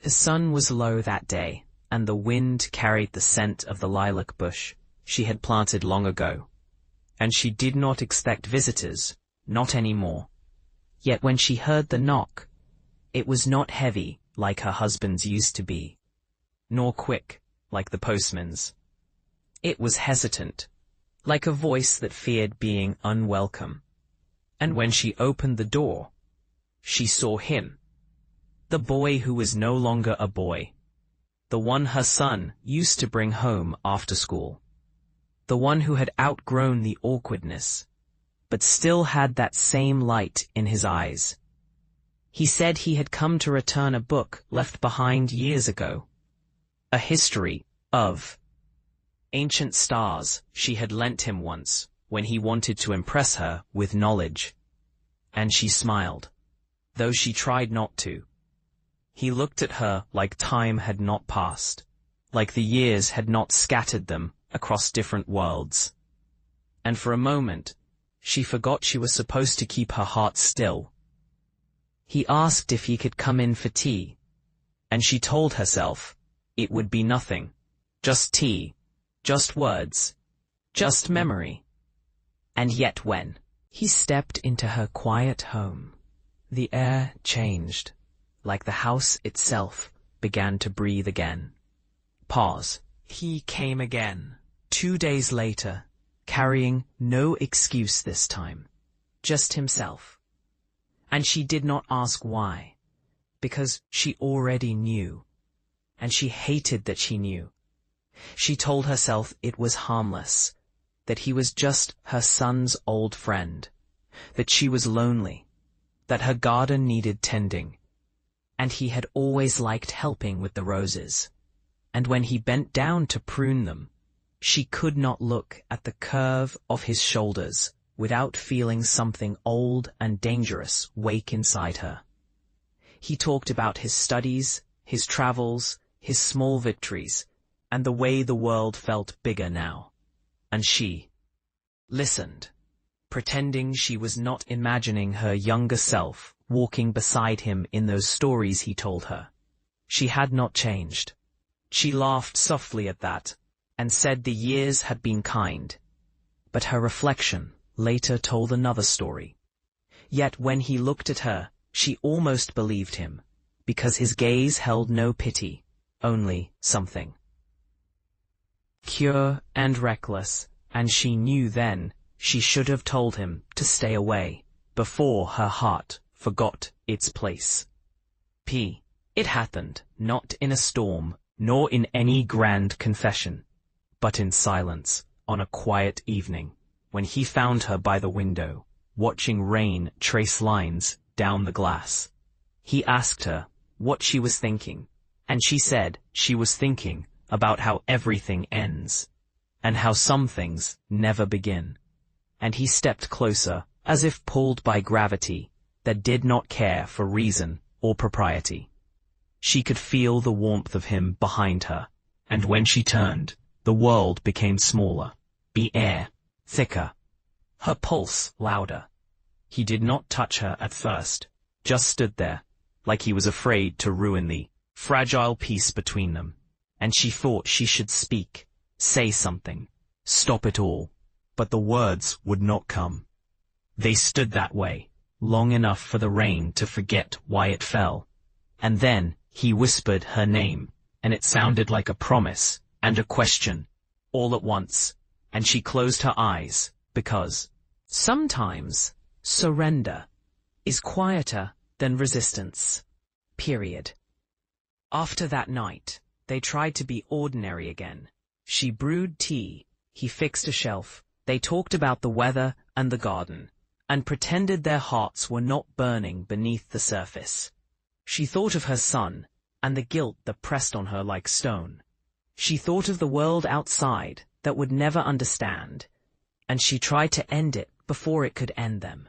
The sun was low that day, and the wind carried the scent of the lilac bush she had planted long ago. And she did not expect visitors, not any more. Yet when she heard the knock, it was not heavy like her husband's used to be, nor quick like the postman's. It was hesitant, like a voice that feared being unwelcome. And when she opened the door, she saw him, the boy who was no longer a boy, the one her son used to bring home after school, the one who had outgrown the awkwardness, but still had that same light in his eyes. He said he had come to return a book left behind years ago, a history of ancient stars she had lent him once when he wanted to impress her with knowledge. And she smiled, though she tried not to. He looked at her like time had not passed, like the years had not scattered them across different worlds. And for a moment, she forgot she was supposed to keep her heart still. He asked if he could come in for tea, and she told herself it would be nothing, just tea, just words, just memory. And yet when he stepped into her quiet home, the air changed, like the house itself began to breathe again. Pause. He came again, 2 days later, carrying no excuse this time, just himself. And she did not ask why, because she already knew, and she hated that she knew. She told herself it was harmless, that he was just her son's old friend, that she was lonely, that her garden needed tending, and he had always liked helping with the roses. And when he bent down to prune them, she could not look at the curve of his shoulders without feeling something old and dangerous wake inside her. He talked about his studies, his travels, his small victories, and the way the world felt bigger now. And she listened, pretending she was not imagining her younger self walking beside him in those stories he told her. She had not changed. She laughed softly at that, and said the years had been kind. But her reflection later told another story. Yet when he looked at her, she almost believed him, because his gaze held no pity, only something pure and reckless, and she knew then she should have told him to stay away, before her heart forgot its place. It happened, not in a storm, nor in any grand confession, but in silence, on a quiet evening, when he found her by the window, watching rain trace lines down the glass. He asked her what she was thinking, and she said she was thinking about how everything ends, and how some things never begin. And he stepped closer, as if pulled by gravity, that did not care for reason or propriety. She could feel the warmth of him behind her, and when she turned, the world became smaller, the air thicker, her pulse louder. He did not touch her at first, just stood there, like he was afraid to ruin the fragile peace between them. And she thought she should speak, say something, stop it all, but the words would not come. They stood that way, long enough for the rain to forget why it fell. And then he whispered her name, and it sounded like a promise and a question, all at once, and she closed her eyes, because sometimes surrender is quieter than resistance. Period. After that night, they tried to be ordinary again. She brewed tea, he fixed a shelf, they talked about the weather and the garden, and pretended their hearts were not burning beneath the surface. She thought of her son, and the guilt that pressed on her like stone. She thought of the world outside that would never understand, and she tried to end it before it could end them.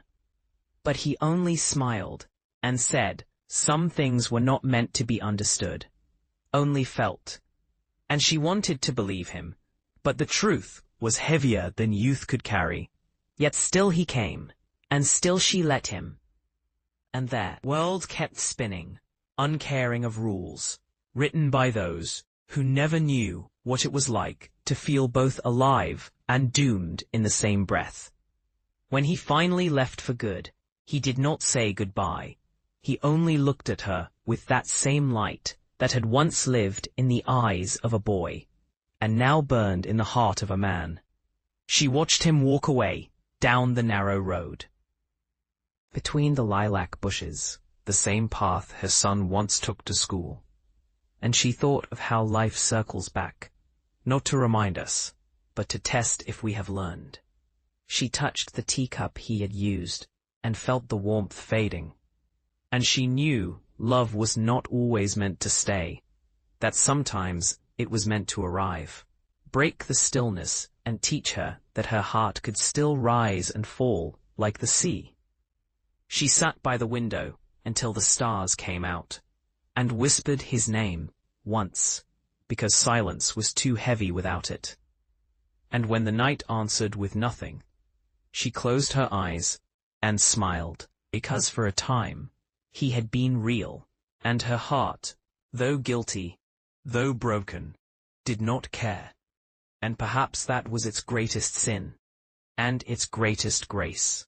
But he only smiled, and said some things were not meant to be understood, only felt. And she wanted to believe him, but the truth was heavier than youth could carry. Yet still he came, and still she let him. And their world kept spinning, uncaring of rules, written by those who never knew what it was like to feel both alive and doomed in the same breath. When he finally left for good, he did not say goodbye. He only looked at her with that same light that had once lived in the eyes of a boy, and now burned in the heart of a man. She watched him walk away down the narrow road. Between the lilac bushes, the same path her son once took to school, and she thought of how life circles back, not to remind us, but to test if we have learned. She touched the teacup he had used, and felt the warmth fading. And she knew love was not always meant to stay, that sometimes it was meant to arrive, break the stillness, and teach her that her heart could still rise and fall like the sea. She sat by the window until the stars came out, and whispered his name once, because silence was too heavy without it. And when the night answered with nothing, she closed her eyes and smiled, because for a time he had been real, and her heart, though guilty, though broken, did not care. And perhaps that was its greatest sin, and its greatest grace.